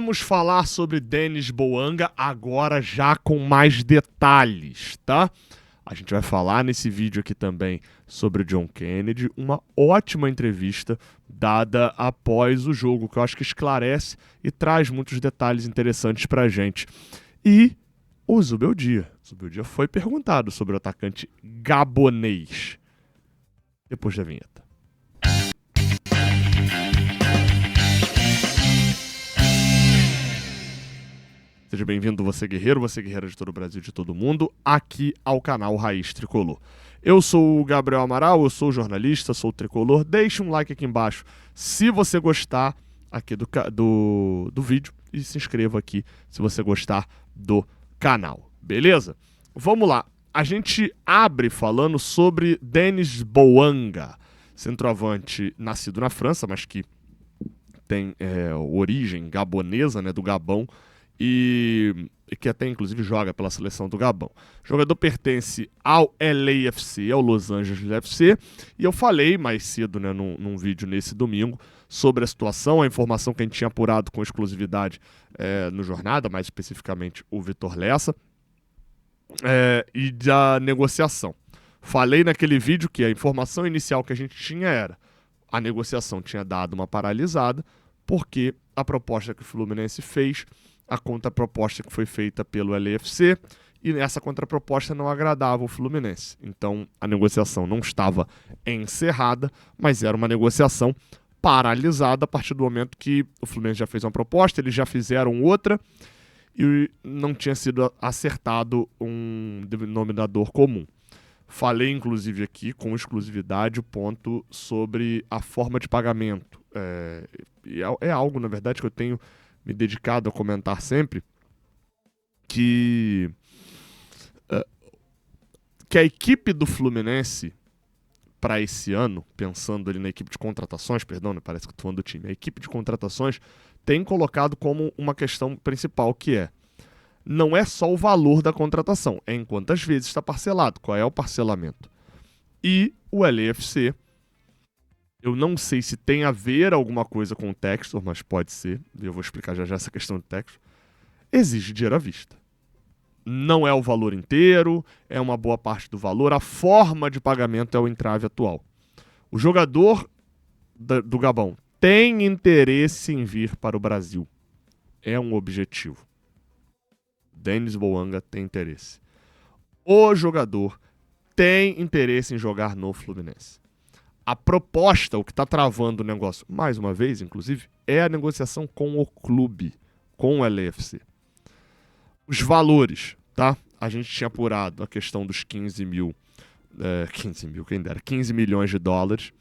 Vamos falar sobre Denis Bouanga agora já com mais detalhes, tá? A gente vai falar nesse vídeo aqui também sobre o John Kennedy, uma ótima entrevista dada após o jogo, que eu acho que esclarece e traz muitos detalhes interessantes pra gente. E o Zubeldia. O Zubeldia foi perguntado sobre o atacante gabonês. Depois da vinheta. Seja bem-vindo, você guerreira de todo o Brasil, de todo mundo, aqui ao canal Raiz Tricolor. Eu sou o Gabriel Amaral, eu sou jornalista, sou tricolor. Deixe um like aqui embaixo se você gostar aqui do vídeo e se inscreva aqui se você gostar do canal, beleza? Vamos lá, a gente abre falando sobre Denis Bouanga, centroavante nascido na França, mas que tem origem gabonesa, né, do Gabão, e que até inclusive joga pela seleção do Gabão. O jogador pertence ao LAFC, ao Los Angeles FC, e eu falei mais cedo, né, num vídeo nesse domingo, sobre a situação, a informação que a gente tinha apurado com exclusividade no Jornada, mais especificamente o Vitor Lessa, e da negociação. Falei naquele vídeo que a informação inicial que a gente tinha era a negociação tinha dado uma paralisada, porque a proposta que o Fluminense fez, a contraproposta que foi feita pelo LAFC, e essa contraproposta não agradava o Fluminense. Então a negociação não estava encerrada, mas era uma negociação paralisada a partir do momento que o Fluminense já fez uma proposta, eles já fizeram outra, e não tinha sido acertado um denominador comum. Falei, inclusive, aqui, com exclusividade, o ponto sobre a forma de pagamento. É algo, na verdade, que eu tenho me dedicado a comentar sempre, que a equipe do Fluminense, para esse ano, pensando ali na equipe de contratações, perdão, né, parece que estou falando do time, a equipe de contratações tem colocado como uma questão principal, que não é só o valor da contratação, é em quantas vezes está parcelado, qual é o parcelamento. E o LAFC, eu não sei se tem a ver alguma coisa com o Textor, mas pode ser, e eu vou explicar já essa questão do Textor, exige dinheiro à vista. Não é o valor inteiro, é uma boa parte do valor, a forma de pagamento é o entrave atual. O jogador do Gabão tem interesse em vir para o Brasil, é um objetivo. Denis Bouanga tem interesse. O jogador tem interesse em jogar no Fluminense. A proposta, o que está travando o negócio, mais uma vez, inclusive, é a negociação com o clube, com o LAFC. Os valores, tá? A gente tinha apurado a questão dos 15 milhões de dólares.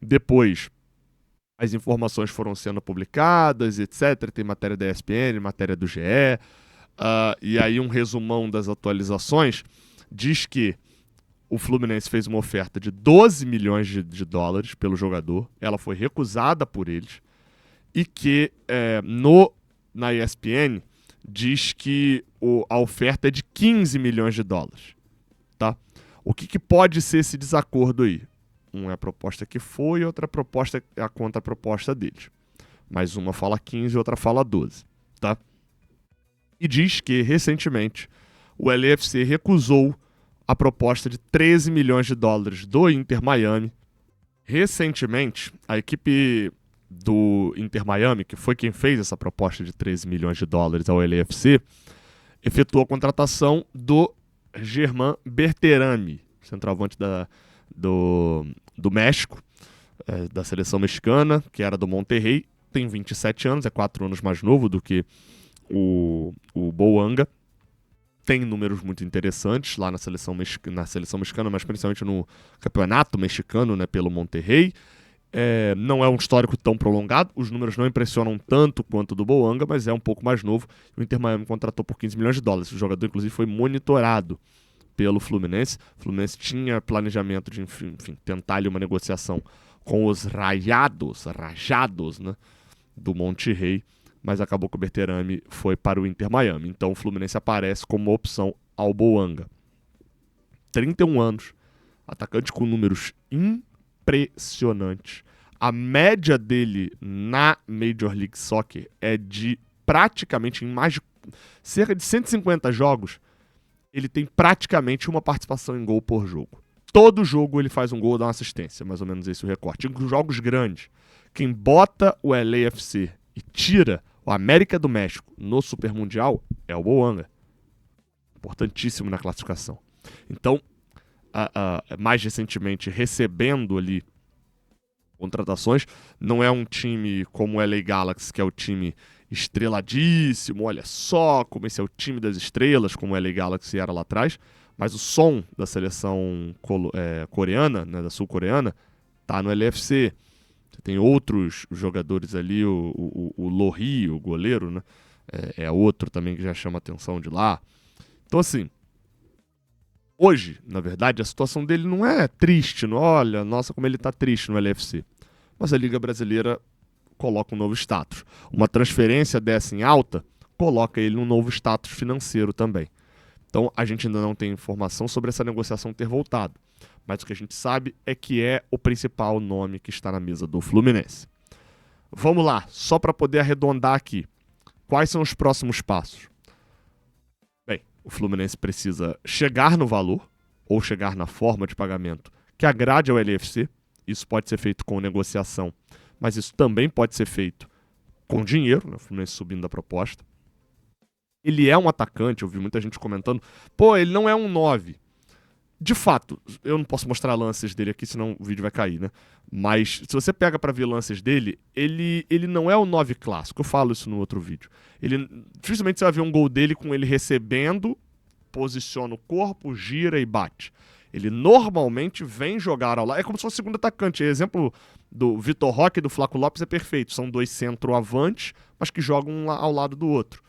Depois, as informações foram sendo publicadas, etc. Tem matéria da ESPN, matéria do GE. E aí um resumão das atualizações diz que o Fluminense fez uma oferta de 12 milhões de dólares pelo jogador, ela foi recusada por eles, e que na ESPN diz que a oferta é de 15 milhões de dólares. Tá? O que pode ser esse desacordo aí? Uma é a proposta que foi, outra proposta é a contraproposta deles. Mas uma fala 15 e outra fala 12. Tá? E diz que, recentemente, o LAFC recusou a proposta de 13 milhões de dólares do Inter Miami. Recentemente, a equipe do Inter Miami, que foi quem fez essa proposta de 13 milhões de dólares ao LAFC, efetuou a contratação do Germán Berterame, centroavante do México, da seleção mexicana, que era do Monterrey, tem 27 anos, é 4 anos mais novo do que o Bouanga. Tem números muito interessantes lá na seleção mexicana, mas principalmente no campeonato mexicano, né, pelo Monterrey. Não é um histórico tão prolongado, os números não impressionam tanto quanto o do Bouanga, mas é um pouco mais novo. O Inter Miami contratou por 15 milhões de dólares. O jogador, inclusive, foi monitorado pelo Fluminense. O Fluminense tinha planejamento de, enfim, tentar ali uma negociação com os rajados, né, do Monterrey, mas acabou que o Berterame foi para o Inter Miami. Então o Fluminense aparece como uma opção ao Bouanga. 31 anos, atacante com números impressionantes. A média dele na Major League Soccer é de praticamente, em mais de cerca de 150 jogos, ele tem praticamente uma participação em gol por jogo. Todo jogo ele faz um gol ou dá uma assistência, mais ou menos esse é o recorte. Em jogos grandes, quem bota o LAFC e tira o América do México no Super Mundial é o Bouanga. Importantíssimo na classificação. Então, mais recentemente, recebendo ali contratações, não é um time como o LA Galaxy, que é o time estreladíssimo, olha só como esse é o time das estrelas, como o LA Galaxy era lá atrás, mas o som da seleção coreana, né, da sul-coreana, tá no LAFC. Você tem outros jogadores ali, o Lohri, o goleiro, né, é outro também que já chama atenção de lá. Então, assim, hoje, na verdade, a situação dele não é triste. Não, olha, nossa, como ele tá triste no LAFC. Mas a Liga Brasileira coloca um novo status. Uma transferência dessa em alta coloca ele num novo status financeiro também. Então, a gente ainda não tem informação sobre essa negociação ter voltado. Mas o que a gente sabe é que é o principal nome que está na mesa do Fluminense. Vamos lá, só para poder arredondar aqui. Quais são os próximos passos? Bem, o Fluminense precisa chegar no valor, ou chegar na forma de pagamento que agrade ao LAFC. Isso pode ser feito com negociação, mas isso também pode ser feito com dinheiro, né? O Fluminense subindo a proposta. Ele é um atacante, eu vi muita gente comentando, pô, ele não é um 9. De fato, eu não posso mostrar lances dele aqui, senão o vídeo vai cair, né? Mas se você pega pra ver lances dele, ele não é o 9 clássico. Eu falo isso no outro vídeo. Dificilmente você vai ver um gol dele com ele recebendo, posiciona o corpo, gira e bate. Ele normalmente vem jogar ao lado. É como se fosse segundo atacante. O exemplo do Vitor Roque e do Flaco Lopes é perfeito. São dois centroavantes, mas que jogam um ao lado do outro.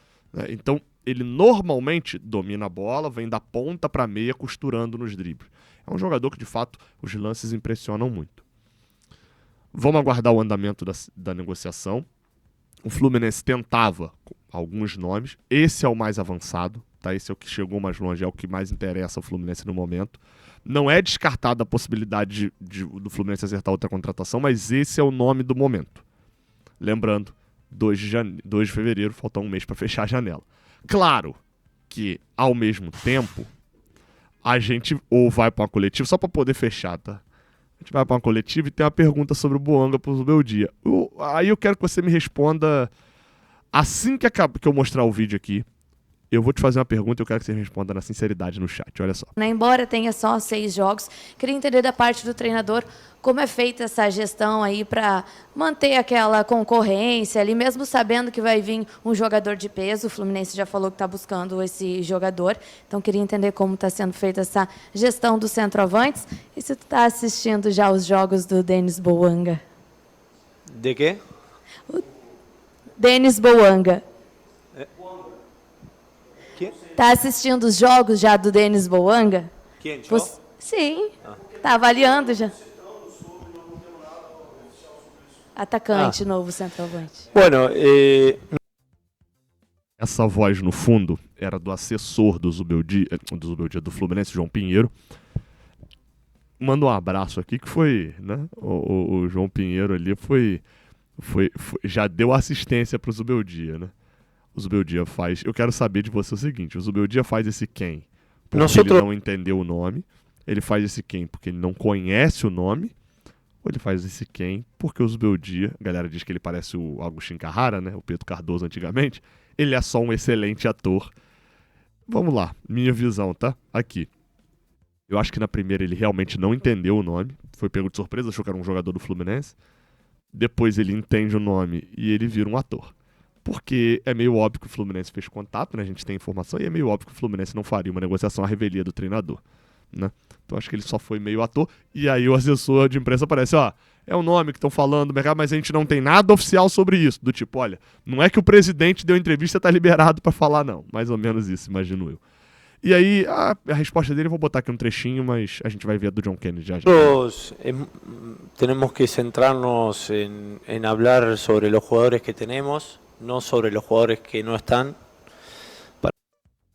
Então, ele normalmente domina a bola, vem da ponta para meia, costurando nos dribles. É um jogador que, de fato, os lances impressionam muito. Vamos aguardar o andamento da negociação. O Fluminense tentava alguns nomes. Esse é o mais avançado, tá? Esse é o que chegou mais longe, é o que mais interessa ao Fluminense no momento. Não é descartada a possibilidade do Fluminense acertar outra contratação, mas esse é o nome do momento. Lembrando, 2 de fevereiro, falta um mês para fechar a janela. Claro que, ao mesmo tempo, a gente ou vai para uma coletiva, só para poder fechar, tá? A gente vai para uma coletiva e tem uma pergunta sobre o Bouanga pro Zubeldia. Aí eu quero que você me responda assim que eu mostrar o vídeo aqui. Eu vou te fazer uma pergunta e eu quero que você me responda na sinceridade no chat, olha só. Embora tenha só 6 jogos, queria entender da parte do treinador como é feita essa gestão aí para manter aquela concorrência ali, mesmo sabendo que vai vir um jogador de peso. O Fluminense já falou que está buscando esse jogador, então queria entender como está sendo feita essa gestão dos centroavantes e se tu está assistindo já os jogos do Denis Bouanga. ¿De qué? Denis Bouanga. ¿Quién? Está assistindo os jogos já do Denis Bouanga? ¿Quién? ¿Yo? Sim. Está avaliando já. Atacante, novo centroavante. Bueno, Essa voz no fundo era do assessor do Zubeldia, do Fluminense, João Pinheiro. Manda um abraço aqui que foi, né? O João Pinheiro ali já deu assistência pro Zubeldia, né? O Zubeldia faz... Eu quero saber de você o seguinte, o Zubeldia faz esse quem porque ele não entendeu o nome, ele faz esse quem porque ele não conhece o nome, ou ele faz esse quem porque o Zubeldia, a galera diz que ele parece o Agostinho Carrara, né? O Pedro Cardoso antigamente, ele é só um excelente ator. Vamos lá, minha visão, tá? Aqui. Eu acho que na primeira ele realmente não entendeu o nome, foi pego de surpresa, achou que era um jogador do Fluminense. Depois ele entende o nome e ele vira um ator. Porque é meio óbvio que o Fluminense fez contato, né? A gente tem informação, e é meio óbvio que o Fluminense não faria uma negociação à revelia do treinador, né? Então acho que ele só foi meio ator. E aí o assessor de imprensa aparece, ó, é um nome que estão falando do mercado, mas a gente não tem nada oficial sobre isso. Do tipo, olha, não é que o presidente deu entrevista e tá liberado pra falar, não. Mais ou menos isso, imagino eu. E aí, a resposta dele, eu vou botar aqui um trechinho, mas a gente vai ver a do John Kennedy já. nosotros tenemos que centrarnos en hablar sobre los jugadores que tenemos, no sobre los jugadores que no están.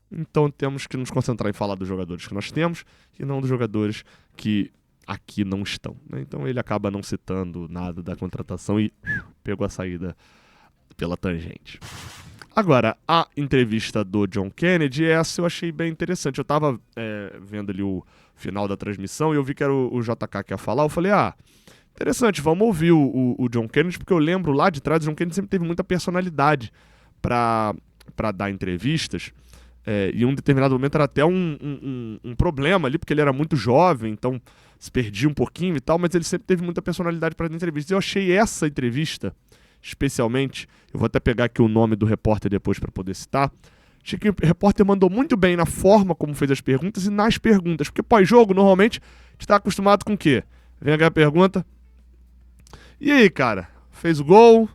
Então temos que nos concentrar em falar dos jogadores que nós temos e não dos jogadores que aqui não estão, né? Então ele acaba não citando nada da contratação e pegou a saída pela tangente. Agora, a entrevista do John Kennedy, essa eu achei bem interessante. Eu tava vendo ali o final da transmissão e eu vi que era o JK que ia falar. Eu falei, interessante, vamos ouvir o John Kennedy, porque eu lembro lá de trás, o John Kennedy sempre teve muita personalidade para dar entrevistas. E em um determinado momento era até um problema ali, porque ele era muito jovem, então se perdia um pouquinho e tal, mas ele sempre teve muita personalidade para dar entrevistas. Eu achei essa entrevista, especialmente, eu vou até pegar aqui o nome do repórter depois para poder citar, achei que o repórter mandou muito bem na forma como fez as perguntas e nas perguntas, porque pós-jogo, normalmente, a gente está acostumado com o quê? Vem aqui a pergunta, e aí, cara, fez o gol,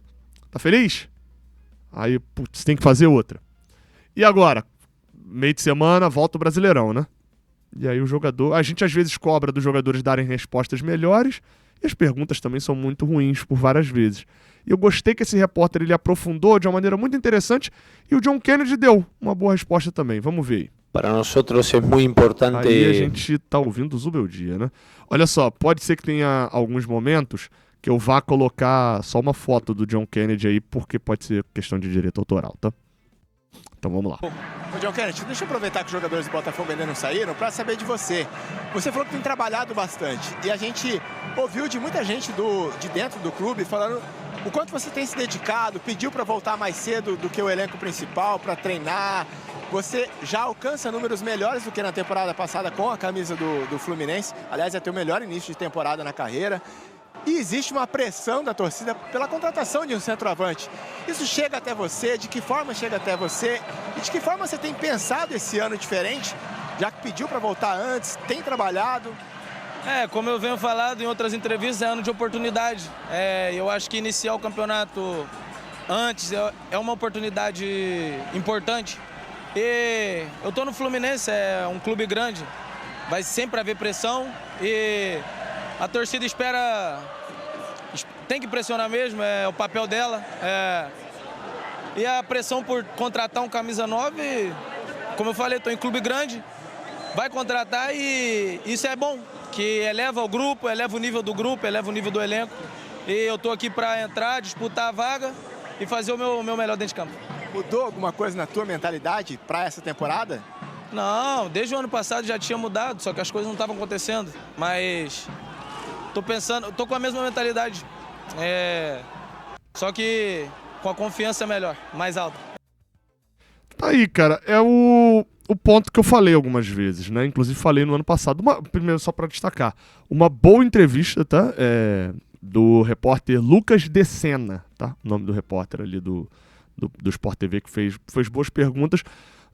tá feliz? Aí, putz, tem que fazer outra. E agora? Meio de semana, volta o Brasileirão, né? E aí o jogador... A gente às vezes cobra dos jogadores darem respostas melhores e as perguntas também são muito ruins por várias vezes. E eu gostei que esse repórter ele aprofundou de uma maneira muito interessante e o John Kennedy deu uma boa resposta também. Vamos ver aí. Para nós é muito importante... Aí a gente tá ouvindo o Zubeldia, né? Olha só, pode ser que tenha alguns momentos que eu vá colocar só uma foto do John Kennedy aí, porque pode ser questão de direito autoral, tá? Então vamos lá. Ô John Kennedy, deixa eu aproveitar que os jogadores do Botafogo ainda não saíram para saber de você. Você falou que tem trabalhado bastante e a gente ouviu de muita gente de dentro do clube falando o quanto você tem se dedicado, pediu para voltar mais cedo do que o elenco principal para treinar. Você já alcança números melhores do que na temporada passada com a camisa do Fluminense. Aliás, é teu melhor início de temporada na carreira. E existe uma pressão da torcida pela contratação de um centroavante. Isso chega até você? De que forma chega até você? E de que forma você tem pensado esse ano diferente? Já que pediu para voltar antes, tem trabalhado? Como eu venho falado em outras entrevistas, é ano de oportunidade. Eu acho que iniciar o campeonato antes é uma oportunidade importante. E eu estou no Fluminense, é um clube grande. Vai sempre haver pressão e... A torcida tem que pressionar mesmo, é o papel dela. E a pressão por contratar um camisa 9, como eu falei, estou em clube grande, vai contratar e isso é bom, que eleva o grupo, eleva o nível do grupo, eleva o nível do elenco. E eu estou aqui para entrar, disputar a vaga e fazer o meu melhor dentro de campo. Mudou alguma coisa na tua mentalidade para essa temporada? Não, desde o ano passado já tinha mudado, só que as coisas não estavam acontecendo, mas... Tô com a mesma mentalidade, só que com a confiança melhor, mais alta. Tá aí, cara, é o ponto que eu falei algumas vezes, né? Inclusive falei no ano passado, primeiro só pra destacar, uma boa entrevista, tá? Do repórter Lucas De Sena, tá? O nome do repórter ali do Sport TV que fez boas perguntas,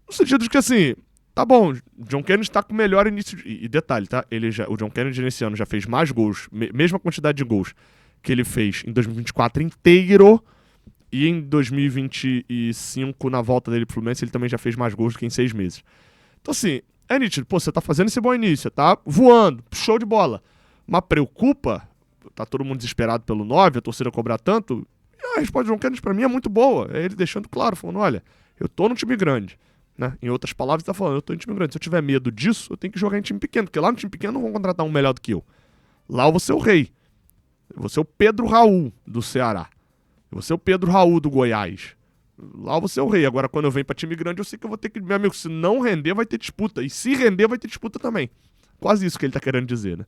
no sentido de que assim... Tá bom, John Kennedy tá com o melhor início... E detalhe, tá? O John Kennedy nesse ano já fez mais gols, mesma quantidade de gols que ele fez em 2024 inteiro e em 2025, na volta dele pro Fluminense, ele também já fez mais gols do que em 6 meses. Então assim, é nítido, você tá fazendo esse bom início, tá voando, show de bola. Mas preocupa, tá todo mundo desesperado pelo 9, a torcida cobrar tanto, e a resposta do John Kennedy pra mim é muito boa. É ele deixando claro, falando, olha, eu tô no time grande. Né? Em outras palavras, ele tá falando, eu tô em time grande. Se eu tiver medo disso, eu tenho que jogar em time pequeno, porque lá no time pequeno não vão contratar um melhor do que eu. Lá eu vou ser o rei. Eu vou ser o Pedro Raul do Ceará. Eu vou ser o Pedro Raul do Goiás. Lá eu vou ser o rei. Agora, quando eu venho pra time grande, eu sei que eu vou ter que... Meu amigo, se não render, vai ter disputa. E se render, vai ter disputa também. Quase isso que ele tá querendo dizer, né?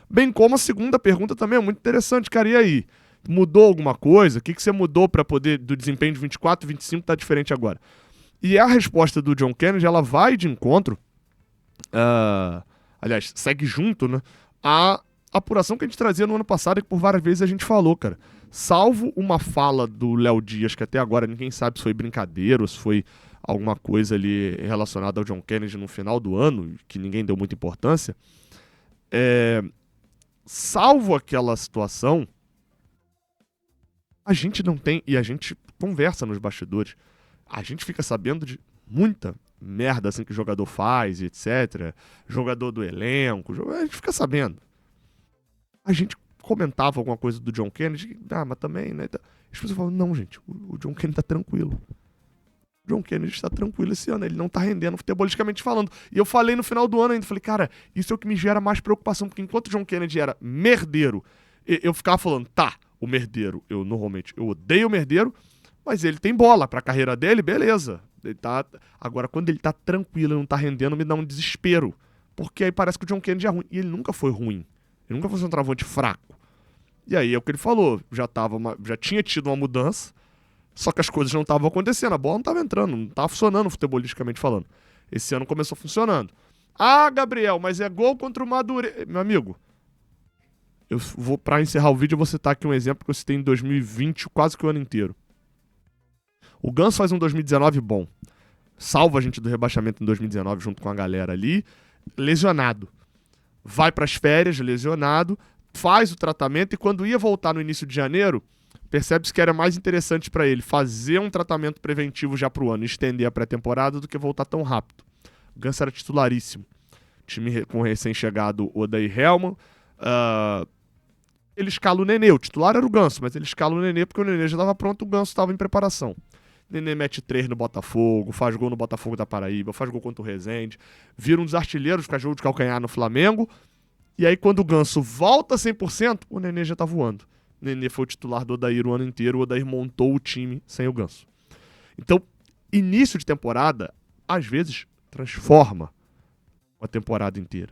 Bem como a segunda pergunta também é muito interessante, cara. E aí? Mudou alguma coisa? O que você mudou pra poder, do desempenho de 24, 25, tá diferente agora? E a resposta do John Kennedy, ela vai de encontro, aliás, segue junto, né, a apuração que a gente trazia no ano passado e que por várias vezes a gente falou, cara. Salvo uma fala do Léo Dias, que até agora ninguém sabe se foi brincadeira ou se foi alguma coisa ali relacionada ao John Kennedy no final do ano, que ninguém deu muita importância, salvo aquela situação, a gente não tem, e a gente conversa nos bastidores, a gente fica sabendo de muita merda assim que o jogador faz, etc. Jogador do elenco, a gente fica sabendo. A gente comentava alguma coisa do John Kennedy, mas também, né? As pessoas falam, não, gente, o John Kennedy tá tranquilo. O John Kennedy está tranquilo esse ano, ele não tá rendendo futebolisticamente falando. E eu falei no final do ano ainda, falei, cara, isso é o que me gera mais preocupação, porque enquanto o John Kennedy era merdeiro, eu ficava falando, tá, o merdeiro, eu odeio o merdeiro, Mas ele tem bola pra carreira dele, beleza. Agora, quando ele tá tranquilo e não tá rendendo, me dá um desespero. Porque aí parece que o John Kennedy é ruim. E ele nunca foi ruim. Ele nunca foi um centroavante fraco. E aí é o que ele falou. Já tinha tido uma mudança, só que as coisas não estavam acontecendo. A bola não estava entrando, não estava funcionando futebolisticamente falando. Esse ano começou funcionando. Ah, Gabriel, mas é gol contra o Madureira. Meu amigo, eu vou, pra encerrar o vídeo, eu vou citar aqui um exemplo que eu citei em 2020, quase que o ano inteiro. O Ganso faz um 2019 bom. Salva a gente do rebaixamento em 2019 junto com a galera ali. Lesionado. Vai pras férias, lesionado, faz o tratamento e quando ia voltar no início de janeiro, percebe-se que era mais interessante para ele fazer um tratamento preventivo já pro ano, estender a pré-temporada do que voltar tão rápido. O Ganso era titularíssimo. Time com recém-chegado Odair Hellmann. Ele escala o Nenê. O titular era o Ganso, mas ele escala o Nenê porque o Nenê já estava pronto, o Ganso estava em preparação. Nenê mete 3 no Botafogo, faz gol no Botafogo da Paraíba, faz gol contra o Resende, vira um dos artilheiros, fica jogo de calcanhar no Flamengo. E aí quando o Ganso volta 100%, o Nenê já tá voando. O Nenê foi o titular do Odair o ano inteiro, o Odair montou o time sem o Ganso. Então, início de temporada, às vezes, transforma uma temporada inteira.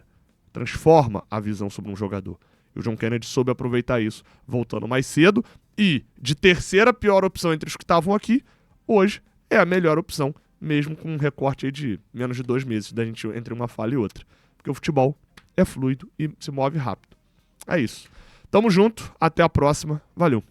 Transforma a visão sobre um jogador. E o John Kennedy soube aproveitar isso, voltando mais cedo. E, de terceira pior opção entre os que estavam aqui, hoje é a melhor opção, mesmo com um recorte aí de menos de 2 meses da gente entre uma falha e outra. Porque o futebol é fluido e se move rápido. É isso. Tamo junto, até a próxima. Valeu.